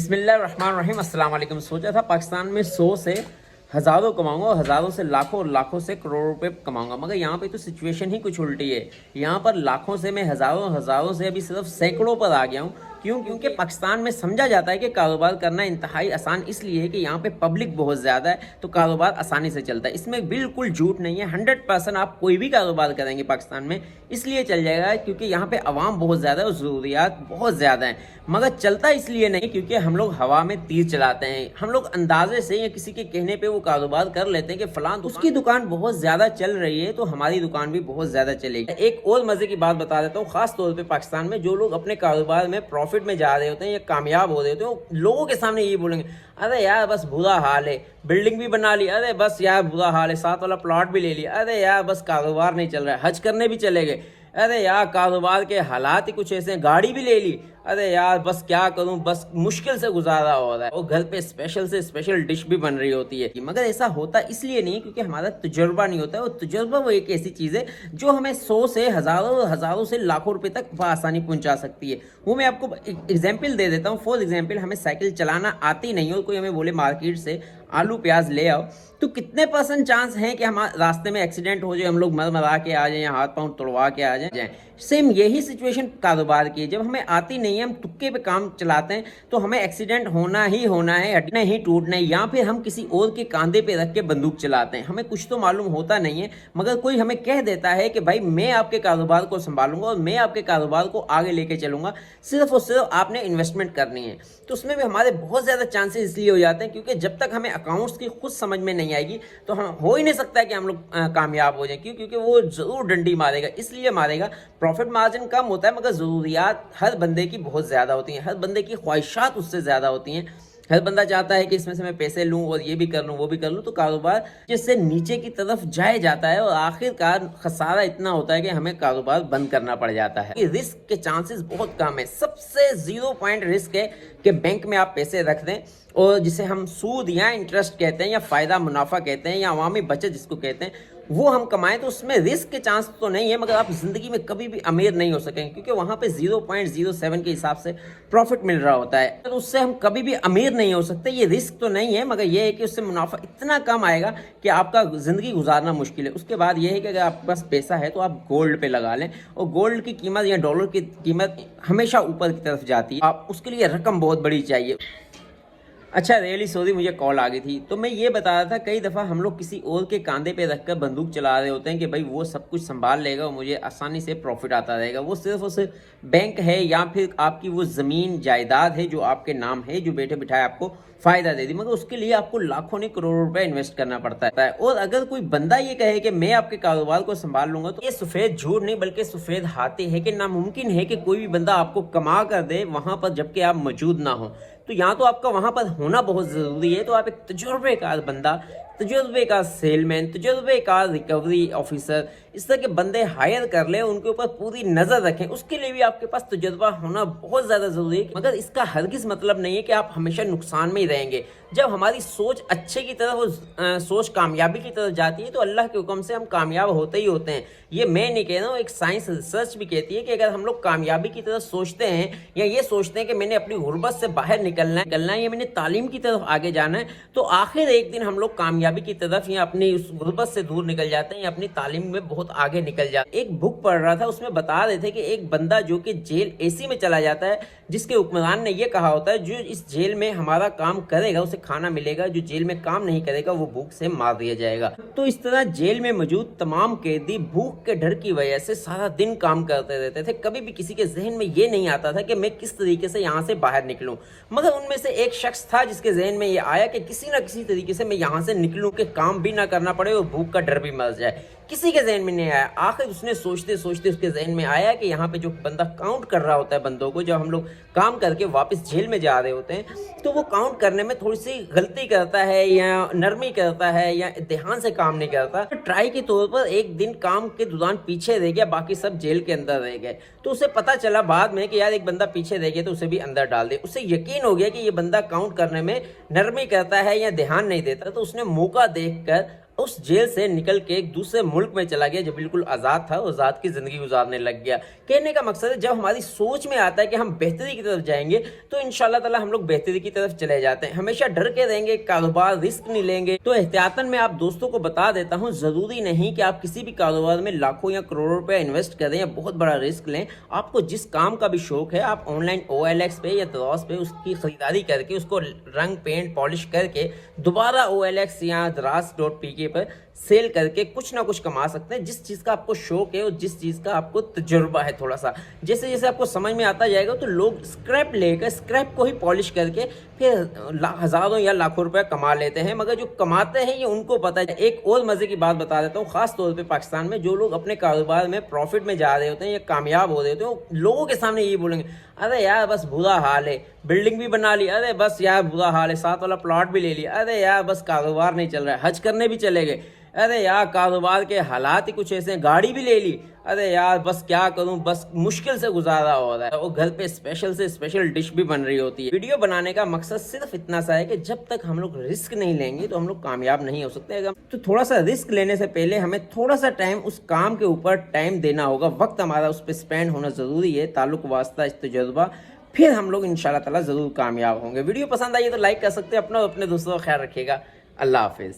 बिस्मिल्लाहिर्रहमानिर्रहीम। अस्सलाम वालेकुम। सोचा था पाकिस्तान में 100 से हज़ारों कमाऊंगा और हज़ारों से लाखों और लाखों से करोड़ों रुपए कमाऊंगा, मगर यहाँ पे तो सिचुएशन ही कुछ उल्टी है। यहाँ पर लाखों से मैं हज़ारों हज़ारों से अभी सिर्फ सैकड़ों पर आ गया हूँ। क्यों? क्योंकि पाकिस्तान में समझा जाता है कि कारोबार करना इंतहाई आसान इसलिए है कि यहाँ पे पब्लिक बहुत ज़्यादा है, तो कारोबार आसानी से चलता है। इसमें बिल्कुल झूठ नहीं है। 100% आप कोई भी कारोबार करेंगे पाकिस्तान में इसलिए चल जाएगा क्योंकि यहाँ पे आवाम बहुत ज़्यादा है और ज़रूरियात बहुत ज़्यादा हैं, मगर चलता इसलिए नहीं क्योंकि हम लोग हवा में तीर चलाते हैं। हम लोग अंदाजे से या किसी के कहने पे वो कारोबार कर लेते हैं कि फलां उसकी दुकान बहुत ज़्यादा चल रही है तो हमारी दुकान भी बहुत ज़्यादा चलेगी। एक और मज़े की बात बता देता हूँ, ख़ास तौर पे पाकिस्तान में जो लोग अपने कारोबार में प्रॉफिट में जा रहे होते हैं या कामयाब हो रहे होते हैं, वो लोगों के सामने ये बोलेंगे, अरे यार बस बुरा हाल है, बिल्डिंग भी बना ली, अरे बस यार बुरा हाल है, साथ वाला प्लॉट भी ले लिया, अरे यार बस कारोबार नहीं चल रहा है, हज करने भी चले गए, अरे यार कारोबार के हालात ही कुछ ऐसे हैं, गाड़ी भी ले ली, अरे यार बस क्या करूं, बस मुश्किल से गुजारा हो रहा है। और घर पे स्पेशल से स्पेशल डिश भी बन रही होती है, मगर ऐसा होता इसलिए नहीं क्योंकि हमारा तजुर्बा नहीं होता है। और तजुर्बा वो एक ऐसी चीज़ है जो हमें 100 से हज़ारों से लाखों रुपए तक बआसानी पहुंचा सकती है। वो मैं आपको एग्जाम्पल दे देता हूँ। फॉर एग्जाम्पल, हमें साइकिल चलाना आती नहीं हो, कोई हमें बोले मार्केट से आलू प्याज ले आओ, तो कितने % चांस हैं कि हमारे रास्ते में एक्सीडेंट हो जाए, हम लोग मर मरा के आ जाएं या हाथ पांव तोड़वा के आ जाएं। सेम यही सिचुएशन कारोबार की है। जब हमें आती नहीं है, हम तुक्के पे काम चलाते हैं, तो हमें एक्सीडेंट होना ही होना है, हटना ही टूटना है, या फिर हम किसी और के कांधे पे रख के बंदूक चलाते हैं। हमें कुछ तो मालूम होता नहीं है, मगर कोई हमें कह देता है कि भाई मैं आपके कारोबार को संभालूंगा और मैं आपके कारोबार को आगे लेके चलूंगा, सिर्फ और सिर्फ आपने इन्वेस्टमेंट करनी है। तो उसमें भी हमारे बहुत ज़्यादा चांसेस इसलिए हो जाते हैं क्योंकि जब तक हमें अकाउंट्स की खुद समझ में नहीं आएगी तो हम हो ही नहीं सकता कि हम लोग कामयाब हो जाएं। क्यों? क्योंकि वो ज़रूर डंडी मारेगा, इसलिए मारेगा। प्रॉफिट मार्जिन कम होता है, मगर ज़रूरियात हर बंदे की बहुत ज़्यादा होती हैं, हर बंदे की ख्वाहिशात उससे ज़्यादा होती हैं। हर बंदा चाहता है कि इसमें से मैं पैसे लूं और ये भी कर लूं वो भी कर लूं, तो कारोबार जिससे नीचे की तरफ जाए जाता है और आखिरकार खसारा इतना होता है कि हमें कारोबार बंद करना पड़ जाता है। रिस्क के चांसेस बहुत कम है। सबसे 0 पॉइंट रिस्क है कि बैंक में आप पैसे रख दें और जिसे हम सूद या इंटरेस्ट कहते हैं या फ़ायदा मुनाफा कहते हैं या अवामी बचत जिसको कहते हैं, वो हम कमाएं, तो उसमें रिस्क के चांस तो नहीं है, मगर आप ज़िंदगी में कभी भी अमीर नहीं हो सकेंगे क्योंकि वहाँ पे 0.07 के हिसाब से प्रॉफिट मिल रहा होता है। तो उससे हम कभी भी अमीर नहीं हो सकते। ये रिस्क तो नहीं है, मगर ये है कि उससे मुनाफा इतना कम आएगा कि आपका ज़िंदगी गुजारना मुश्किल है। उसके बाद ये है कि अगर आपके पास पैसा है तो आप गोल्ड पे लगा लें, और गोल्ड की कीमत या डॉलर की कीमत हमेशा ऊपर की तरफ जाती है। आप उसके लिए रकम बहुत बड़ी चाहिए। अच्छा, रियली सॉरी, मुझे कॉल आ गई थी। तो मैं ये बता रहा था, कई दफ़ा हम लोग किसी और के कांधे पे रखकर बंदूक चला रहे होते हैं कि भाई वो सब कुछ संभाल लेगा और मुझे आसानी से प्रॉफिट आता रहेगा। वो सिर्फ और सिर्फ बैंक है या फिर आपकी वो ज़मीन जायदाद है जो आपके नाम है, जो बैठे बिठाए आपको फ़ायदा दे दी, मगर उसके लिए आपको लाखों नहीं करोड़ों रुपए इन्वेस्ट करना पड़ता है। और अगर कोई बंदा ये कहे कि मैं आपके कारोबार को संभाल लूंगा, तो ये सफ़ेद झूठ नहीं बल्कि सफ़ेद हाथी है कि नामुमकिन है कि कोई भी बंदा आपको कमा कर दे वहाँ पर जबकि आप मौजूद ना हो। तो यहाँ तो आपका वहाँ पर होना बहुत ज़रूरी है। तो आप एक तजुर्बेकार बंदा, तजुर्बेकार सेलमैन, तजुर्बेकार रिकवरी ऑफिसर, इस तरह के बंदे हायर कर लें, उनके ऊपर पूरी नज़र रखें। उसके लिए भी आपके पास तजुर्बा होना बहुत ज़्यादा ज़रूरी है, मगर इसका हरगिज़ मतलब नहीं है कि आप हमेशा नुकसान में ही रहेंगे। जब हमारी सोच अच्छे की तरफ, सोच कामयाबी की तरफ जाती है, तो अल्लाह के हुक्म से हम कामयाब होते ही होते हैं। ये मैं नहीं कह रहा हूँ, एक साइंस रिसर्च भी कहती है कि अगर हम लोग कामयाबी की तरफ सोचते हैं या ये सोचते हैं कि मैंने अपनी गुर्बत से बाहर निकलना है या मैंने तालीम की तरफ आगे जाना है, तो आखिर एक दिन हम लोग कामयाबी की तरफ या अपनी उस गुर्बत से दूर निकल जाते हैं या अपनी तालीम में बहुत आगे निकल जाते हैं। एक बुक पढ़ रहा था, उसमें बता रहे थे कि एक बंदा जो कि जेल एसी में चला जाता है, जिसके हुक्मरान ने यह कहा होता है जो इस जेल में हमारा काम करेगा उसे खाना मिलेगा, जो जेल में काम नहीं करेगा वो भूख से मार दिया जाएगा। तो इस तरह जेल में मौजूद तमाम कैदी भूख के डर की वजह से सारा दिन काम करते रहते थे। कभी भी किसी के जहन में ये नहीं आता था कि मैं किस तरीके से यहाँ से बाहर निकलूं, मगर उनमें से एक शख्स था जिसके जहन में ये आया कि किसी न किसी तरीके से मैं यहाँ से निकलूं कि काम भी ना करना पड़े और भूख का डर भी मर जाए। किसी के जहन में नहीं आया। आखिर उसने सोचते सोचते उसके जहन में आया कि यहाँ पे जो बंदा काउंट कर रहा होता है बंदों को, जब हम लोग काम करके वापस जेल में जा रहे होते हैं, तो वो काउंट करने में थोड़ी सी गलती करता है या नरमी करता है या ध्यान से काम नहीं करता। तो ट्राई के तौर पर एक दिन काम के दौरान पीछे रह गया, बाकी सब जेल के अंदर रह गए। तो उसे पता चला बाद में कि यार एक बंदा पीछे रह गया, तो उसे भी अंदर डाल दे। उसे यकीन हो गया कि ये बंदा काउंट करने में नरमी करता है या ध्यान नहीं देता। तो उसने मौका देखकर उस जेल से निकल के एक दूसरे मुल्क में चला गया, जो बिल्कुल आज़ाद था, आज़ाद की ज़िंदगी गुजारने लग गया। कहने का मकसद है, जब हमारी सोच में आता है कि हम बेहतरी की तरफ जाएंगे तो इंशाल्लाह ताला हम लोग बेहतरी की तरफ चले जाते हैं। हमेशा डर के रहेंगे, कारोबार रिस्क नहीं लेंगे। तो एहतियातन मैं आप दोस्तों को बता देता हूँ, ज़रूरी नहीं कि आप किसी भी कारोबार में लाखों या करोड़ों रुपया इन्वेस्ट करें या बहुत बड़ा रिस्क लें। आपको जिस काम का भी शौक है, आप ऑनलाइन OLX पे या दराज पे उसकी खरीदारी करके, उसको रंग पेंट पॉलिश करके दोबारा OLX या दराज.pk पर सेल करके कुछ ना कुछ कमा सकते हैं। जिस चीज़ का आपको शौक है और जिस चीज़ का आपको तजुर्बा है थोड़ा सा, जैसे जैसे आपको समझ में आता जाएगा तो लोग स्क्रैप लेकर, स्क्रैप को ही पॉलिश करके फिर हज़ारों या लाखों रुपए कमा लेते हैं। मगर जो कमाते हैं ये उनको पता है। एक और मज़े की बात बता देता हूँ, ख़ास तौर पे पाकिस्तान में जो लोग अपने कारोबार में प्रॉफिट में जा रहे होते हैं या कामयाब हो रहे होते हैं, वो लोगों के सामने यही बोलेंगे, अरे यार बस बुरा हाल है, बिल्डिंग भी बना ली, अरे बस यार बुरा हाल है, साथ वाला प्लॉट भी ले लिया, अरे यार बस कारोबार नहीं चल रहा है, हज करने भी चले गए, अरे यार कारोबार के हालात ही कुछ ऐसे हैं, गाड़ी भी ले ली, अरे यार बस क्या करूं, बस मुश्किल से गुजारा हो रहा है। और घर पे स्पेशल से स्पेशल डिश भी बन रही होती है। वीडियो बनाने का मकसद सिर्फ इतना सा है कि जब तक हम लोग रिस्क नहीं लेंगे तो हम लोग कामयाब नहीं हो सकते। अगर तो थोड़ा सा रिस्क लेने से पहले हमें थोड़ा सा टाइम उस काम के ऊपर टाइम देना होगा, वक्त हमारा उस पर स्पेंड होना ज़रूरी है, ताल्लुक वास्ता, इस तजुर्बा, फिर हम लोग इंशाल्लाह ताला ज़रूर कामयाब होंगे। वीडियो पसंद आई है तो लाइक कर सकते हैं। अपना और अपने दोस्तों का ख्याल रखिएगा। अल्लाह हाफिज़।